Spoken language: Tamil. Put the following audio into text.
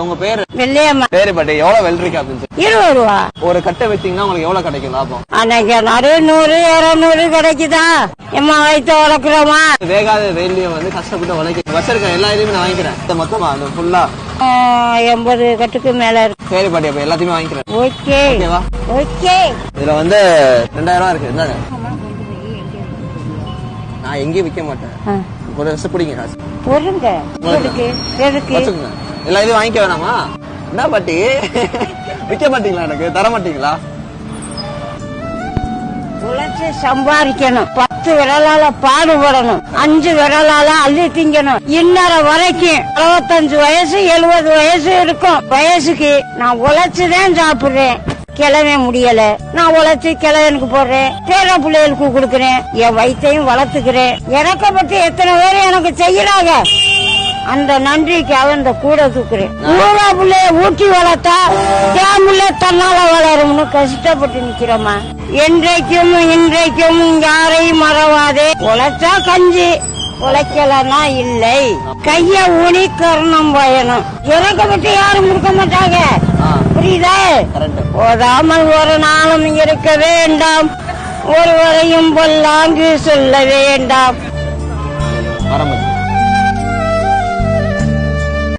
உங்க பேரு? வெள்ளையம்மா. சரி பாட்டி, எவ்வளவு வெள்ளரிக்கா அப்படின்னு 20 ரூபா. ஒரு கட்டை வச்சீங்கன்னா உங்களுக்கு எவ்வளவு கிடைக்கும் லாபம்? அன்னைக்கு 100 200 கிடைக்குதா? எம்மா வயிற்று வளர்க்குறோமா? வேகாத வெயிலையும் வந்து கஷ்டப்பட்டு உழைக்க வச்சிருக்கேன். எல்லா இதுமே நான் வாங்கிக்கிறேன் மொத்தமா அது ஃபுல்லா 80 கட்டுக்கு மேல இருக்கு. சரி பாட்டி, அப்ப எல்லாத்தையுமே வாங்கிக்கிறேன். ஓகே ஓகேவா? ஓகே. இதுல வந்து 2000 ரூபா இருக்கு. என்னங்க நான் எங்கேயும் விற்க மாட்டேன். ஒரு வருஷம் பிடிங்க காசு பொருங்க. எதுக்கு எதுக்கு வச்சுக்கோங்க. எல்லா இதையும் வாங்கிக்க வேணாமா? என்ன பாட்டி விற்க மாட்டீங்களா? எனக்கு தர மாட்டீங்களா? உழைச்சு சம்பாதிக்கணும். 10 விரலால பாடுபடணும். 5 விரலால அள்ளி திங்கணும். இன்னொரு வரைக்கும் 65 வயசு 70 வயசு இருக்கும். வயசுக்கு நான் உழைச்சுதான் சாப்பிடுறேன். கிளவே முடியல. நான் உழைச்சு கிளவனுக்கு போடுறேன். பேர பிள்ளைகளுக்கு கொடுக்கறேன். என் வயிற்றையும் வளர்த்துக்கிறேன். இறக்கப்பட்டு எத்தனை பேர் எனக்கு செய்யறாங்க. அந்த நன்றிக்காக இந்த கூட தூக்குறேன். ஊழா பிள்ளைய ஊட்டி வளர்த்தா தேமுள்ள தன்னால வளரும்னு கஷ்டப்பட்டு நிக்கிறோமா. என்றைக்கும் இன்றைக்கும் யாரையும் மறவாதே. உழைச்சா கஞ்சி, உழைக்கலன்னா இல்லை. கைய ஊனி கர்ணம் பயணம். இறக்கப்பட்டு யாரும் கொடுக்க மாட்டாங்க. புரியுதா? போதாமல் ஒரு நாளும் இருக்க வேண்டாம். ஒருவரையும் பொல்லாங்கு சொல்ல வேண்டாம்.